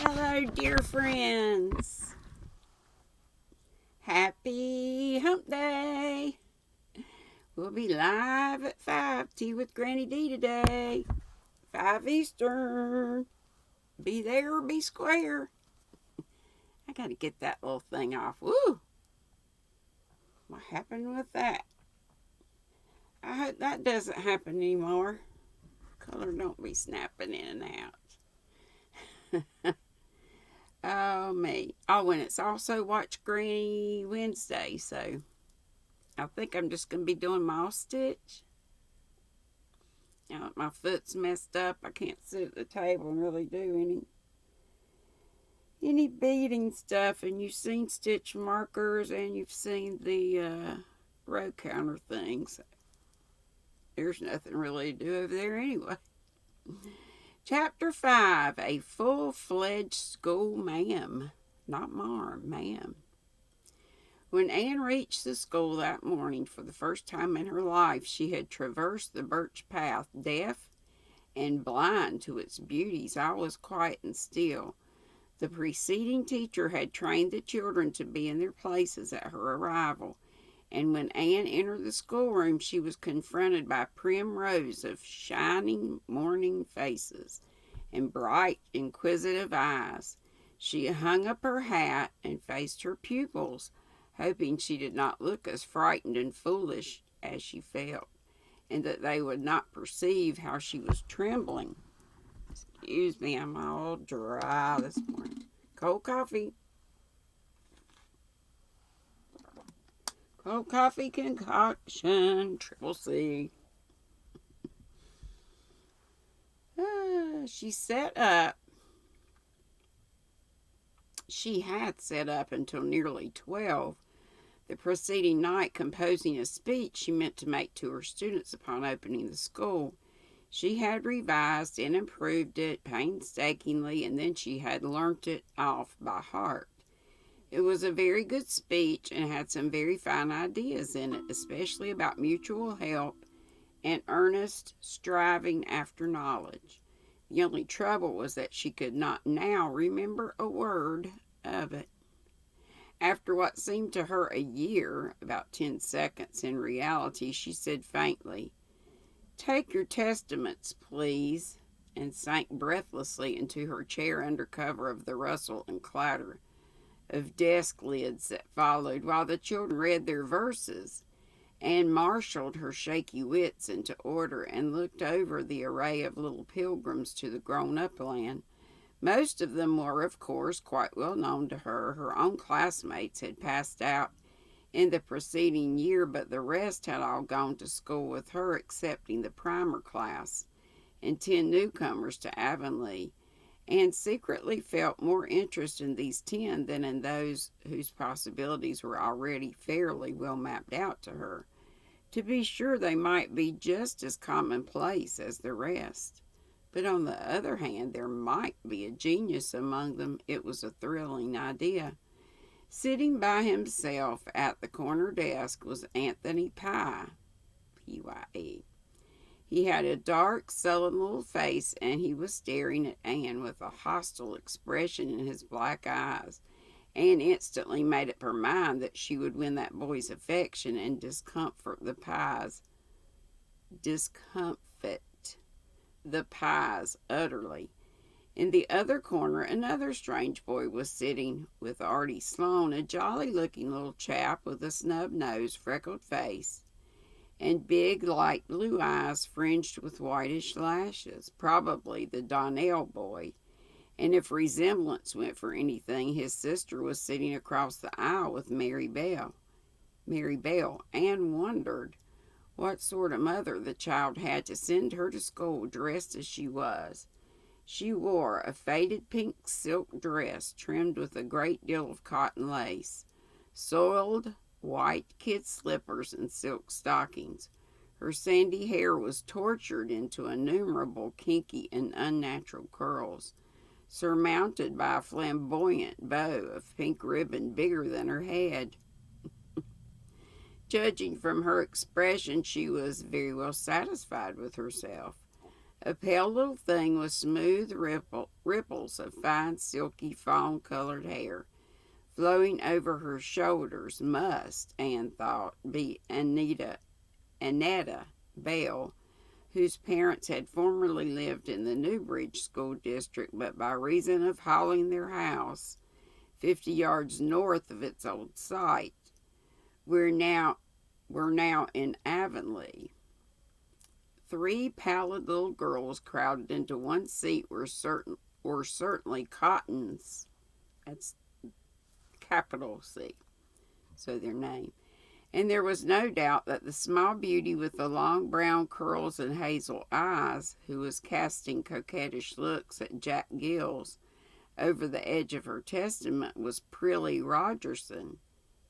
Hello, dear friends. Happy Hump Day. We'll be live at 5. Tea with GrannyDee today. 5 Eastern. Be there or be square. I gotta get that little thing off. Woo! What happened with that? I hope that doesn't happen anymore. Color don't be snapping in and out. Oh, me. Oh, and it's also Watch Granny Wednesday, so I think I'm just going to be doing my stitch. Now, my foot's messed up. I can't sit at the table and really do any beading stuff. And you've seen stitch markers and you've seen the row counter things. There's nothing really to do over there anyway. Chapter 5, A Full-Fledged School Ma'am. Not marm, ma'am. When Anne reached the school that morning for the first time in her life, she had traversed the birch path, deaf and blind to its beauties. All was quiet and still. The preceding teacher had trained the children to be in their places at her arrival, and when Anne entered the schoolroom, she was confronted by prim rows of shining morning faces and bright, inquisitive eyes. She hung up her hat and faced her pupils, hoping she did not look as frightened and foolish as she felt, and that they would not perceive how she was trembling. Excuse me, I'm all dry this morning. Cold coffee. Cold coffee concoction, triple C. She had sat up until nearly 12 the preceding night, composing a speech she meant to make to her students upon opening the school. She had revised and improved it painstakingly, and then she had learnt it off by heart. It was a very good speech and had some very fine ideas in it, especially about mutual help and earnest striving after knowledge. The only trouble was that she could not now remember a word of it. After what seemed to her a year, about 10 seconds in reality, she said faintly, "Take your testaments, please," and sank breathlessly into her chair under cover of the rustle and clatter of desk lids that followed while the children read their verses. Anne marshaled her shaky wits into order and looked over the array of little pilgrims to the grown-up land. Most of them were, of course, quite well known to her. Her own classmates had passed out in the preceding year, but the rest had all gone to school with her, excepting the primer class and 10 newcomers to Avonlea. Anne secretly felt more interest in these 10 than in those whose possibilities were already fairly well mapped out to her. To be sure, they might be just as commonplace as the rest. But on the other hand, there might be a genius among them. It was a thrilling idea. Sitting by himself at the corner desk was Anthony Pye, P-Y-E. He had a dark, sullen little face, and he was staring at Anne with a hostile expression in his black eyes. Anne instantly made up her mind that she would win that boy's affection and discomfort the Pyes utterly. In the other corner, another strange boy was sitting with Artie Sloane, a jolly-looking little chap with a snub nose, freckled face, and big light blue eyes fringed with whitish lashes, probably the Donnell boy. And if resemblance went for anything, his sister was sitting across the aisle with Mary Bell. Anne wondered what sort of mother the child had to send her to school dressed as she was. She wore a faded pink silk dress trimmed with a great deal of cotton lace, soiled white kid slippers, and silk stockings. Her sandy hair was tortured into innumerable kinky and unnatural curls, surmounted by a flamboyant bow of pink ribbon bigger than her head. Judging from her expression, she was very well satisfied with herself. A pale little thing with smooth ripples of fine, silky, fawn-colored hair flowing over her shoulders must, Anne thought, be Annetta Bell, whose parents had formerly lived in the Newbridge School District, but by reason of hauling their house 50 yards north of its old site, were now in Avonlea. 3 pallid little girls crowded into one seat were certainly Cotton's. That's capital C, so their name. And there was no doubt that the small beauty with the long brown curls and hazel eyes, who was casting coquettish looks at Jack Gills over the edge of her testament, was Prillie Rogerson.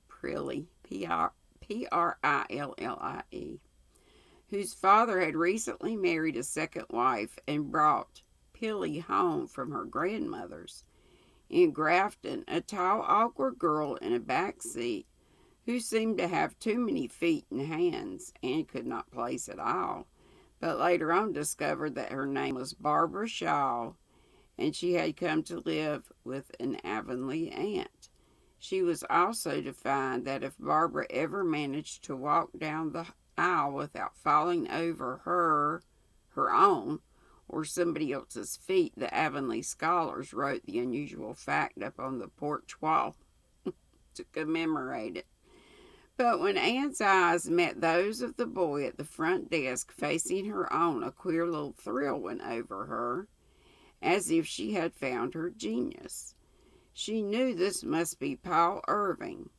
Prillie, P-R-I-L-L-I-E, whose father had recently married a second wife and brought Pillie home from her grandmother's. In Grafton, a tall, awkward girl in a back seat who seemed to have too many feet and hands and could not place at all, but later on discovered that her name was Barbara Shaw, and she had come to live with an Avonlea aunt. She was also to find that if Barbara ever managed to walk down the aisle without falling over her own, or somebody else's feet, the Avonlea scholars wrote the unusual fact up on the porch wall to commemorate it. But when Anne's eyes met those of the boy at the front desk facing her own, a queer little thrill went over her, as if she had found her genius. She knew this must be Paul Irving,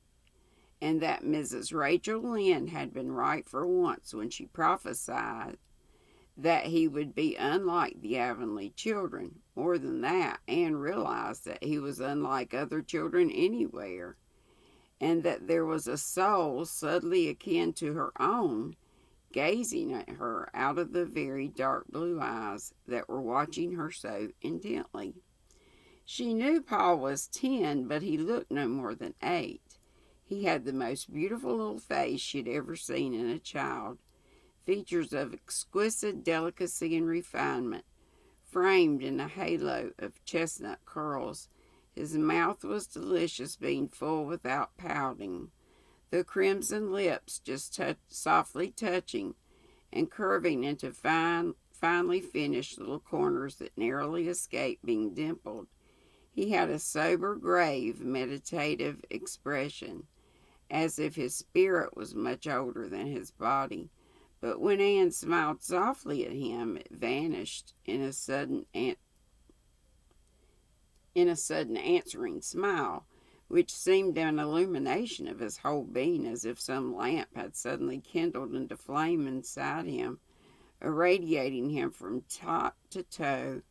and that Mrs. Rachel Lynde had been right for once when she prophesied that he would be unlike the Avonlea children. More than that, Anne realized that he was unlike other children anywhere, and that there was a soul subtly akin to her own gazing at her out of the very dark blue eyes that were watching her so intently. She knew Paul was 10, but he looked no more than 8. He had the most beautiful little face she had ever seen in a child, features of exquisite delicacy and refinement, framed in a halo of chestnut curls. His mouth was delicious, being full without pouting, the crimson lips just softly touching and curving into finely finished little corners that narrowly escaped being dimpled. He had a sober, grave, meditative expression, as if his spirit was much older than his body. But when Anne smiled softly at him, it vanished in a sudden answering smile, which seemed an illumination of his whole being, as if some lamp had suddenly kindled into flame inside him, irradiating him from top to toe.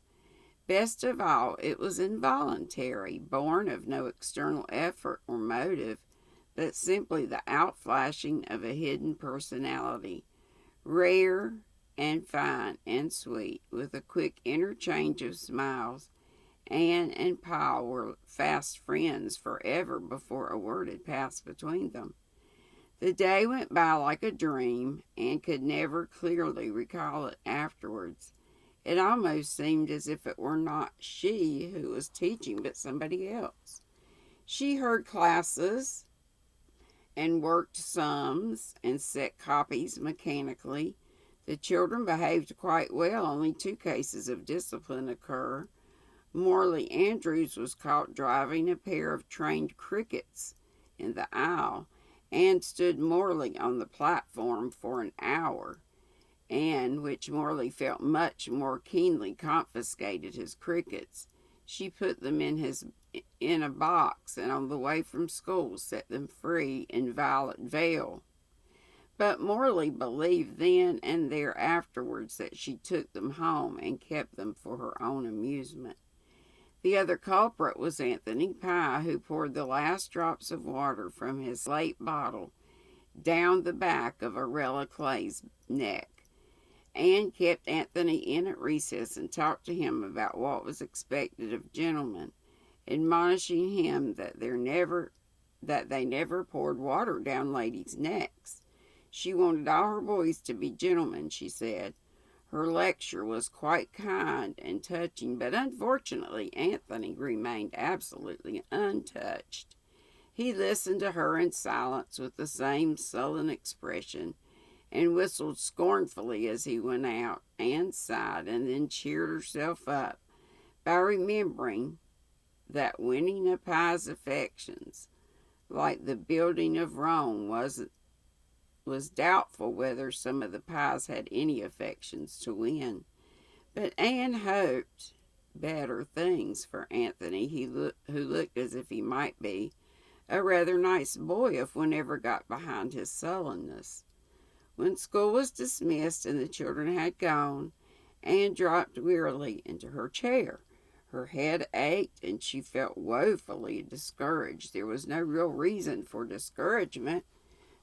Best of all, it was involuntary, born of no external effort or motive, but simply the outflashing of a hidden personality, rare and fine and sweet, with a quick interchange of smiles. Anne and Paul were fast friends forever before a word had passed between them. The day went by like a dream, and could never clearly recall it afterwards. It almost seemed as if it were not she who was teaching, but somebody else. She heard classes and worked sums and set copies mechanically. The children behaved quite well. Only 2 cases of discipline occur. Morley Andrews was caught driving a pair of trained crickets in the aisle, and stood Morley on the platform for an hour, and which Morley felt much more keenly, confiscated his crickets. She put them in a box, and on the way from school set them free in Violet Vale. But Morley believed then and there afterwards that she took them home and kept them for her own amusement. The other culprit was Anthony Pye, who poured the last drops of water from his slate bottle down the back of Arella Clay's neck. Anne kept Anthony in at recess and talked to him about what was expected of gentlemen, admonishing him that they never poured water down ladies' necks. She wanted all her boys to be gentlemen, she said. Her lecture was quite kind and touching, but unfortunately Anthony remained absolutely untouched. He listened to her in silence with the same sullen expression, and whistled scornfully as he went out. Anne sighed and then cheered herself up by remembering that winning a pie's affections, like the building of Rome, was doubtful whether some of the pies had any affections to win. But Anne hoped better things for Anthony, who looked as if he might be a rather nice boy if one ever got behind his sullenness. When school was dismissed and the children had gone, Anne dropped wearily into her chair. Her head ached and she felt woefully discouraged. There was no real reason for discouragement,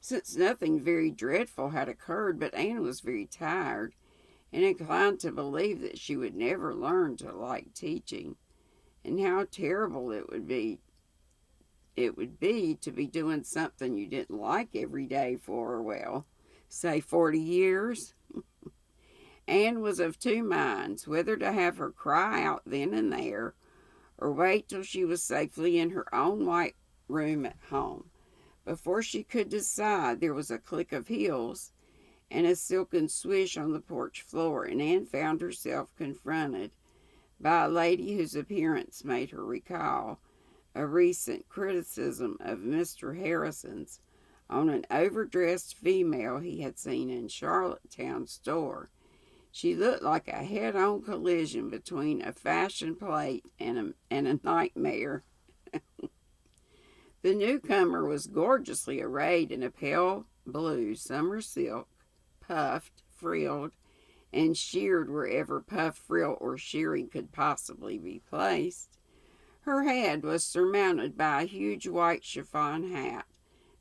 since nothing very dreadful had occurred, but Anne was very tired and inclined to believe that she would never learn to like teaching, and how terrible it would be to be doing something you didn't like every day for, well, say 40 years. Anne was of two minds, whether to have her cry out then and there, or wait till she was safely in her own white room at home. Before she could decide, there was a click of heels and a silken swish on the porch floor, and Anne found herself confronted by a lady whose appearance made her recall a recent criticism of Mr. Harrison's on an overdressed female he had seen in Charlottetown store. She looked like a head-on collision between a fashion plate and a nightmare. The newcomer was gorgeously arrayed in a pale blue summer silk, puffed, frilled, and sheared wherever puff, frill, or shearing could possibly be placed. Her head was surmounted by a huge white chiffon hat,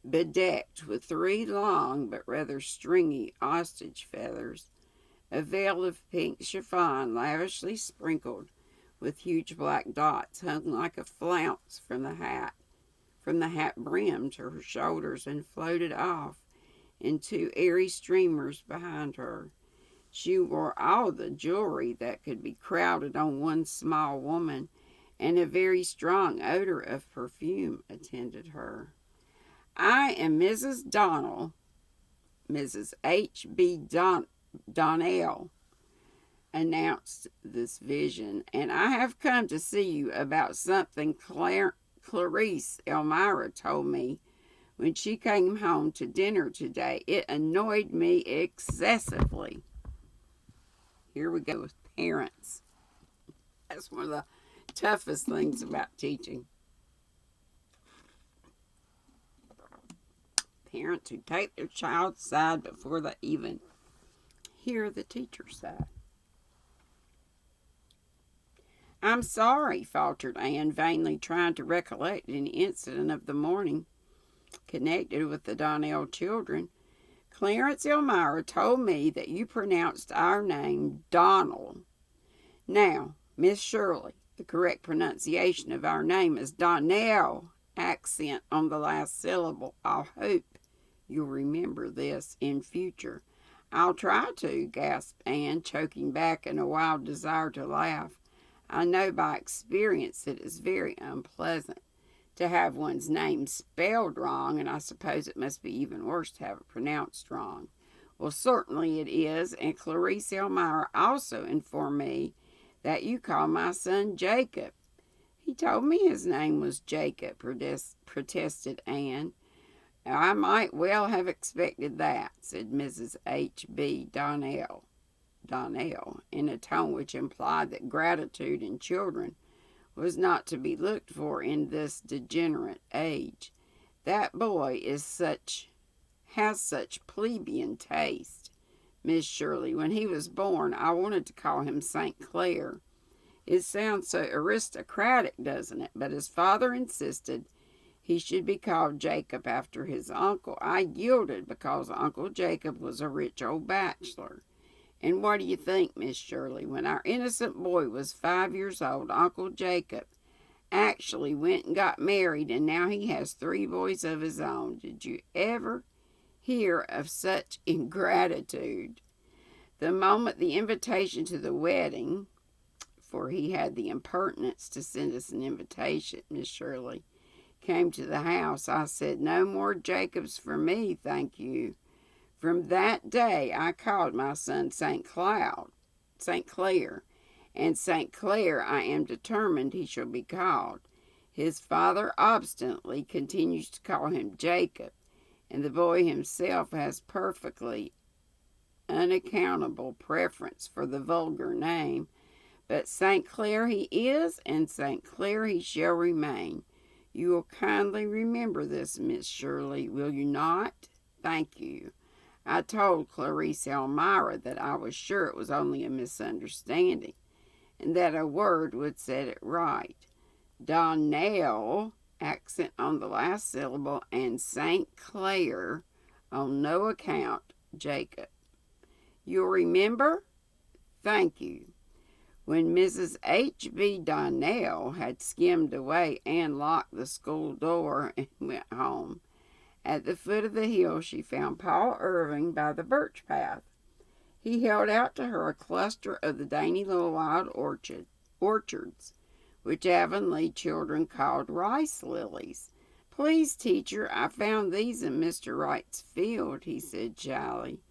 bedecked with 3 long but rather stringy ostrich feathers. A veil of pink chiffon, lavishly sprinkled with huge black dots, hung like a flounce from the hat brim to her shoulders, and floated off in 2 airy streamers behind her. She wore all the jewelry that could be crowded on one small woman, and a very strong odor of perfume attended her. "I am Mrs. Donnell, Mrs. H.B. Donnell," announced this vision, "and I have come to see you about something Clarice Elmira told me when she came home to dinner today. It annoyed me excessively." Here we go with parents. That's one of the toughest things about teaching. Parents who take their child's side before they even hear the teacher's side. "I'm sorry," faltered Anne, vainly trying to recollect any incident of the morning connected with the Donnell children. "Clarence Elmira told me that you pronounced our name Donnell. Now, Miss Shirley, the correct pronunciation of our name is Donnell, accent on the last syllable. I hope you'll remember this in future." "I'll try to," gasped Anne, choking back in a wild desire to laugh. "I know by experience it is very unpleasant to have one's name spelled wrong, and I suppose it must be even worse to have it pronounced wrong." "Well, certainly it is, and Clarice Elmira also informed me that you call my son Jacob." "He told me his name was Jacob," protested Anne. "I might well have expected that," said Mrs. H.B. Donnell, in a tone which implied that gratitude in children was not to be looked for in this degenerate age. "That boy has such plebeian taste, Miss Shirley. When he was born, I wanted to call him St. Clair. It sounds so aristocratic, doesn't it? But his father insisted he should be called Jacob after his uncle. I yielded because Uncle Jacob was a rich old bachelor. And what do you think, Miss Shirley? When our innocent boy was 5 years old, Uncle Jacob actually went and got married, and now he has 3 boys of his own. Did you ever hear of such ingratitude?" The moment the invitation to the wedding, for he had the impertinence to send us an invitation, Miss Shirley, came to the house, I said, "No more Jacobs for me, thank you." From that day I called my son St. Clair, and St. Clair I am determined he shall be called. His father obstinately continues to call him Jacob, and the boy himself has perfectly unaccountable preference for the vulgar name. But St. Clair he is, and St. Clair he shall remain. You will kindly remember this, Miss Shirley, will you not? Thank you. I told Clarice Elmira that I was sure it was only a misunderstanding, and that a word would set it right. Donnell, accent on the last syllable, and St. Clair, on no account, Jacob. You'll remember? Thank you. When Mrs. H.B. Donnell had skimmed away, Anne locked the school door and went home. At the foot of the hill she found Paul Irving by the birch path. He held out to her a cluster of the dainty little wild orchids, which Avonlea children called rice lilies. "Please, teacher, I found these in Mr. Wright's field," he said shyly,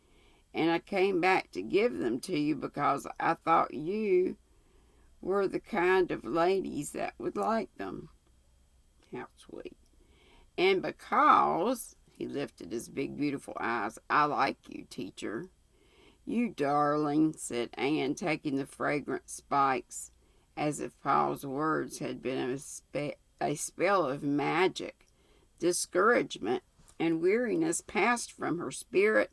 "and I came back to give them to you because I thought you were the kind of ladies that would like them." How sweet. "And because," he lifted his big beautiful eyes, "I like you, teacher." "You darling," said Anne, taking the fragrant spikes as if Paul's words had been a spell of magic. Discouragement and weariness passed from her spirit,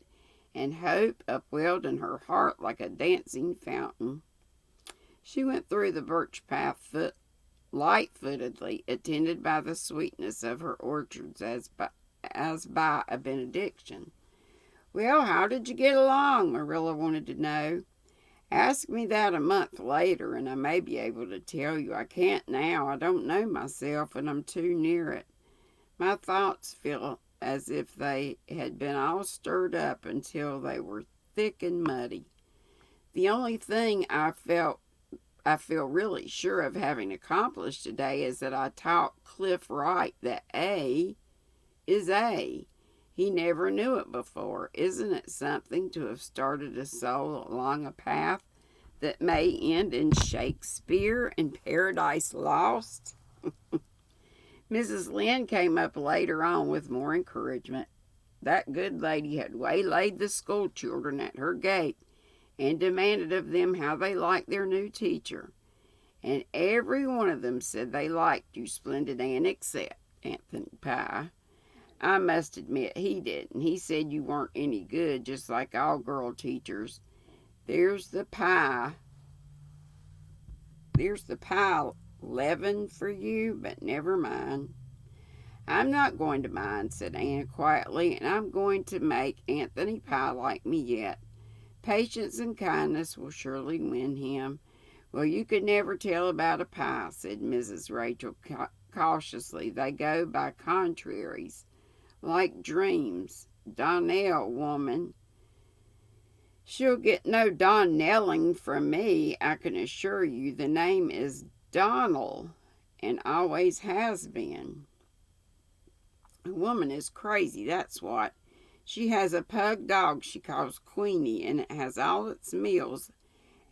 and hope upwelled in her heart like a dancing fountain. She went through the birch path light-footedly, attended by the sweetness of her orchards as by a benediction. "Well, how did you get along?" Marilla wanted to know. "Ask me that a month later, and I may be able to tell you. I can't now. I don't know myself, and I'm too near it. My thoughts feel as if they had been all stirred up until they were thick and muddy. The only thing I feel really sure of having accomplished today is that I taught Cliff Wright that A is A. He never knew it before. Isn't it something to have started a soul along a path that may end in Shakespeare and Paradise Lost?" Mrs. Lynde came up later on with more encouragement. That good lady had waylaid the school children at her gate and demanded of them how they liked their new teacher. "And every one of them said they liked you, Splendid Anne, except Anthony Pye. I must admit he didn't. He said you weren't any good, just like all girl teachers. There's the pie leaven for you, but never mind." "I'm not going to mind," said Anne quietly, "and I'm going to make Anthony Pye like me yet. Patience and kindness will surely win him." "Well, you could never tell about a pie," said Mrs. Rachel cautiously. "They go by contraries, like dreams. Donnell woman, she'll get no Donnelling from me, I can assure you. The name is Donnell, and always has been. A woman is crazy, that's what. She has a pug dog she calls Queenie, and it has all its meals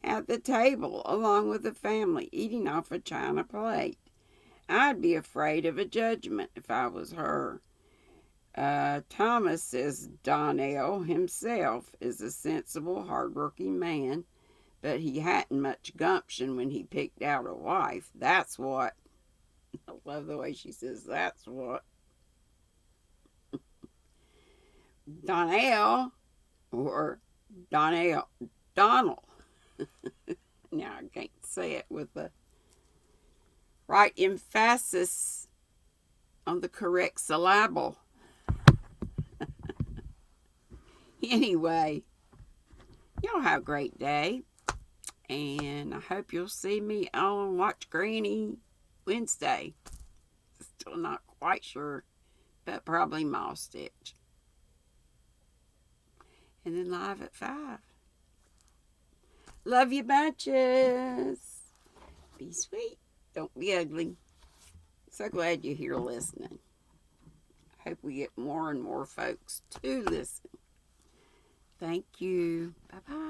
at the table along with the family, eating off a china plate. I'd be afraid of a judgment if I was her. Thomas says Donnell himself is a sensible, hard-working man, but he hadn't much gumption when he picked out a wife. That's what." I love the way she says, "that's what." Donnell, or Donald. Now I can't say it with the right emphasis on the correct syllable. Anyway, y'all have a great day, and I hope you'll see me on Watch Granny Wednesday. Still not quite sure, but probably Moss Stitch. And then live at 5. Love you bunches. Be sweet. Don't be ugly. So glad you're here listening. I hope we get more and more folks to listen. Thank you. Bye-bye.